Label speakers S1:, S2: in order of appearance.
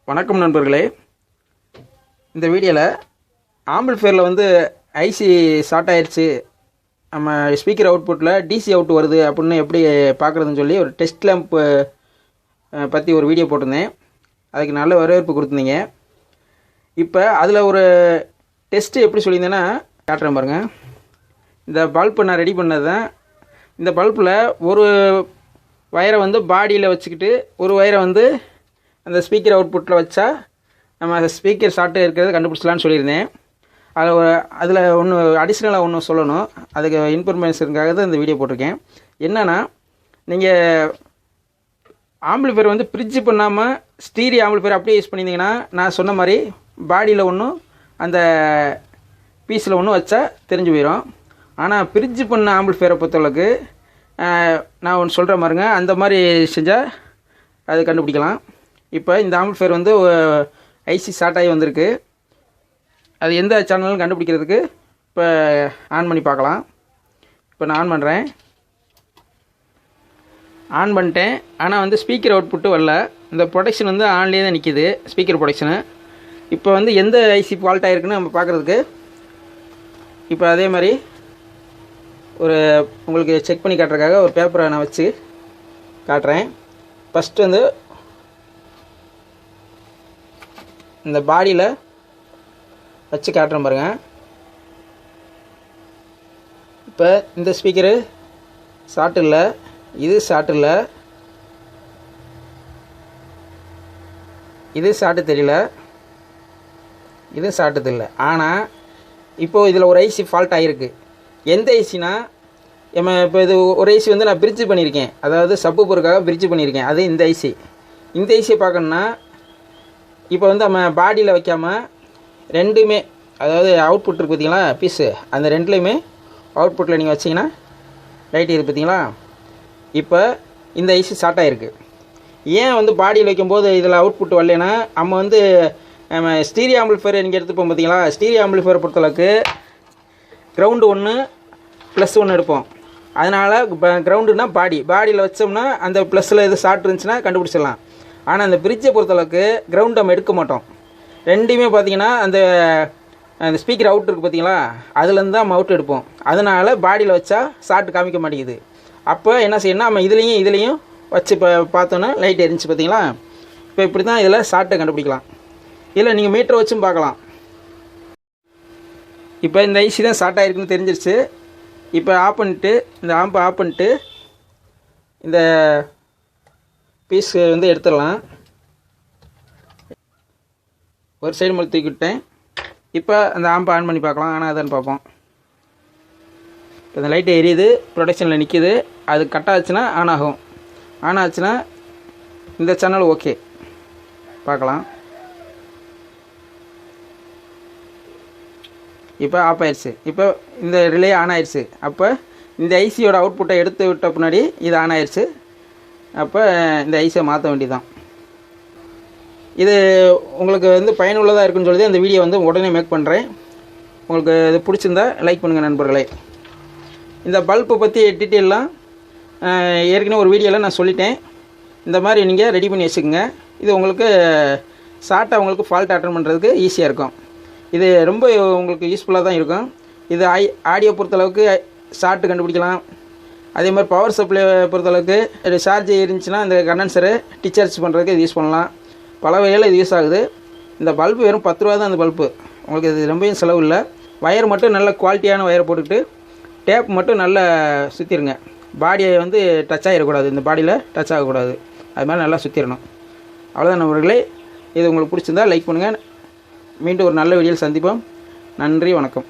S1: வணக்கம் நண்பர்களே. இந்த வீடியோவில் ஆம்பிள்ஃபயரில் வந்து ஐசி ஷார்ட் ஆயிடுச்சு, நம்ம ஸ்பீக்கர் அவுட்புட்டில் டிசி அவுட் வருது அப்படின்னு எப்படி பார்க்குறதுன்னு சொல்லி ஒரு டெஸ்ட் லேம்ப் பற்றி ஒரு வீடியோ போட்டிருந்தேன். அதுக்கு நல்ல வரவேற்பு கொடுத்துருந்தீங்க. இப்போ அதில் ஒரு டெஸ்ட்டு எப்படி சொல்லியிருந்தேன்னா காட்டுறேன் பாருங்கள். இந்த பல்பை நான் ரெடி பண்ணது தான். இந்த பல்பில் ஒரு வயரை வந்து பாடியில் வச்சுக்கிட்டு ஒரு வயரை வந்து அந்த ஸ்பீக்கர் அவுட்புட்டில் வச்சா நம்ம அந்த ஸ்பீக்கர் ஷார்ட்டு இருக்கிறது கண்டுபிடிச்சலான்னு சொல்லியிருந்தேன். அதில் ஒன்று அடிஷ்னலாக ஒன்று சொல்லணும், அதுக்கு இன்ஃபர்மேஷனுக்காக தான் இந்த வீடியோ போட்டிருக்கேன். என்னென்னா, நீங்கள் ஆம்பிள்ஃபயர் வந்து ஃப்ரிட்ஜ் பண்ணாமல் ஸ்டீரியோ ஆம்பிள்ஃபயர் அப்படியே யூஸ் பண்ணியிருந்தீங்கன்னா நான் சொன்ன மாதிரி பாடியில் ஒன்றும் அந்த பீஸில் ஒன்றும் வச்சா தெரிஞ்சு போயிடும். ஆனால் ஃப்ரிட்ஜ் பண்ண ஆம்பிள்ஃபயரை பொறுத்தளவுக்கு நான் ஒன்று சொல்கிற மாதிரிங்க, அந்த மாதிரி செஞ்சால் அது கண்டுபிடிக்கலாம். இப்போ இந்த ஆம்பிள்ஃபயர் வந்து ஐசி ஷார்ட் ஆகி வந்திருக்கு. அது எந்த சேனலும் கண்டுபிடிக்கிறதுக்கு இப்போ ஆன் பண்ணி பார்க்கலாம். இப்போ நான் ஆன் பண்ணுறேன். ஆன் பண்ணிட்டேன். ஆனால் வந்து ஸ்பீக்கர் அவுட்புட்டு வரல. இந்த ப்ரொடக்ஷன் வந்து ஆன்லேயே தான் நிற்கிது, ஸ்பீக்கர் ப்ரொடக்ஷனு. இப்போ வந்து எந்த ஐசி ஃபால்ட் ஆகிருக்குன்னு நம்ம பார்க்குறதுக்கு இப்போ அதே மாதிரி ஒரு உங்களுக்கு செக் பண்ணி காட்டுறதுக்காக ஒரு பேப்பரை நான் வச்சு காட்டுறேன். ஃபஸ்ட்டு வந்து இந்த பாடியில் வச்சு காட்டுறேன் பாருங்கள். இப்போ இந்த ஸ்பீக்கரு ஷார்ட் இல்லை, இது ஷார்ட் இல்லை, இது ஷார்ட்டு தெரியல, இது ஷார்ட்டு தெரியல. ஆனால் இப்போது இதில் ஒரு ஐசி ஃபால்ட் ஆகிருக்கு. எந்த ஐசினா, நம்ம இப்போ இது ஒரு ஐசி வந்து நான் பிரிட்ஜ் பண்ணியிருக்கேன், அதாவது சப்பு பொருக்காக பிரிட்ஜ் பண்ணியிருக்கேன். அது இந்த ஐசி. இந்த ஐசியை பார்க்கணுன்னா இப்போ வந்து நம்ம பாடியில் வைக்காமல் ரெண்டுமே, அதாவது அவுட்புட் இருக்குது பார்த்தீங்களா, பீஸு, அந்த ரெண்டுலேயுமே அவுட்புட்டில் நீங்கள் வச்சிங்கன்னா லைட் இருக்குது பார்த்தீங்களா. இப்போ இந்த ஐசி ஷார்ட் ஆகிருக்கு. ஏன் வந்து பாடியில் வைக்கும்போது இதில் அவுட்புட் வரலைன்னா, நம்ம வந்து நம்ம ஸ்டீரியோ ஆம்பிள்ஃபயர் நீங்கள் எடுத்துப்போம் பார்த்தீங்களா. ஸ்டீரியோ ஆம்பிள்ஃபயர் பொறுத்தளவுக்கு கிரவுண்டு 1 ப்ளஸ் 1 எடுப்போம். அதனால் கிரவுண்டுனா பாடியில் வச்சோம்னா அந்த ப்ளஸில் எது ஷார்ட் இருந்துச்சுன்னா கண்டுபிடிச்சிடலாம். ஆனால் அந்த பிரிட்ஜை பொறுத்தளவுக்கு கிரவுண்ட் நம்ம எடுக்க மாட்டோம். ரெண்டுமே பார்த்தீங்கன்னா அந்த ஸ்பீக்கர் அவுட் இருக்குது பார்த்தீங்களா, அதுலேருந்து தான் நம்ம அவுட் எடுப்போம். அதனால் பாடியில் வச்சா ஷார்ட் காமிக்க மாட்டேங்குது. அப்போ என்ன செய்யணும்னா, நம்ம இதுலேயும் வச்சு இப்போ பார்த்தோன்னா லைட் எரிஞ்சு பார்த்தீங்களா. இப்போ இப்படி தான் இதில் ஷார்ட்டை கண்டுபிடிக்கலாம். இல்லை நீங்கள் மீட்டர் வச்சும் பார்க்கலாம். இப்போ இந்த ஐசி தான் ஷார்ட் ஆகிருக்குன்னு தெரிஞ்சிருச்சு. இப்போ ஆஃப் பண்ணிட்டு, இந்த ஆம்பை ஆஃப் பண்ணிட்டு இந்த பீஸ் வந்து எடுத்துடலாம். ஒரு சைடு மேலே தூக்கிவிட்டேன். இப்போ அந்த ஆம்பை ஆன் பண்ணி பார்க்கலாம். ஆனால் அதான்னு பார்ப்போம். இப்போ இந்த லைட்டு எரியுது, ப்ரொடக்ஷனில் நிற்கிது. அது கட் ஆச்சுன்னா ஆன் ஆகும். ஆன் ஆச்சுன்னா இந்த சேனல் ஓகே பார்க்கலாம். இப்போ ஆஃப் ஆயிடுச்சு. இப்போ இந்த ரிலே ஆன் ஆயிடுச்சு. அப்போ இந்த ஐசியோட அவுட்புட்டை எடுத்து விட்ட பின்னாடி இது ஆன் ஆயிடுச்சு. அப்போ இந்த ஐசியை மாற்ற வேண்டியதுதான். இது உங்களுக்கு வந்து பயனுள்ளதாக இருக்குன்னு சொல்லி இந்த வீடியோ வந்து உடனே மேக் பண்ணுறேன். உங்களுக்கு இது பிடிச்சிருந்தா லைக் பண்ணுங்கள் நண்பர்களே. இந்த பல்பை பற்றி டீட்டெயிலாம் ஏற்கனவே ஒரு வீடியோவில் நான் சொல்லிட்டேன். இந்த மாதிரி நீங்கள் ரெடி பண்ணி வச்சுக்கோங்க. இது உங்களுக்கு ஷார்ட்டாக உங்களுக்கு ஃபால்ட் அட்டன் பண்ணுறதுக்கு ஈஸியாக இருக்கும். இது ரொம்ப உங்களுக்கு யூஸ்ஃபுல்லாக தான் இருக்கும். இது ஆடியோ பொறுத்தளவுக்கு ஷார்ட்டு கண்டுபிடிக்கலாம். அதே மாதிரி பவர் சப்ளை பொறுத்தளவுக்கு சார்ஜ் இருந்துச்சுன்னா இந்த கண்டென்சரை டிஸ்சார்ஜ் பண்ணுறதுக்கு இது யூஸ் பண்ணலாம். பல வகையில் இது யூஸ் ஆகுது. இந்த பல்பு வெறும் 10 ரூபா தான். அந்த பல்பு உங்களுக்கு இது ரொம்பவும் செலவு இல்லை. வயர் மட்டும் நல்ல குவாலிட்டியான வயரை போட்டுக்கிட்டு டேப் மட்டும் நல்லா சுற்றிடுங்க. பாடியை வந்து டச் ஆகிடக்கூடாது, இந்த பாடியில் டச் ஆகக்கூடாது. அது மாதிரி நல்லா சுற்றிடணும். அவ்வளோதான் நண்பர்களே. இது உங்களுக்கு பிடிச்சிருந்தா லைக் பண்ணுங்கள். மீண்டும் ஒரு நல்ல வீடியோவில் சந்திப்போம். நன்றி, வணக்கம்.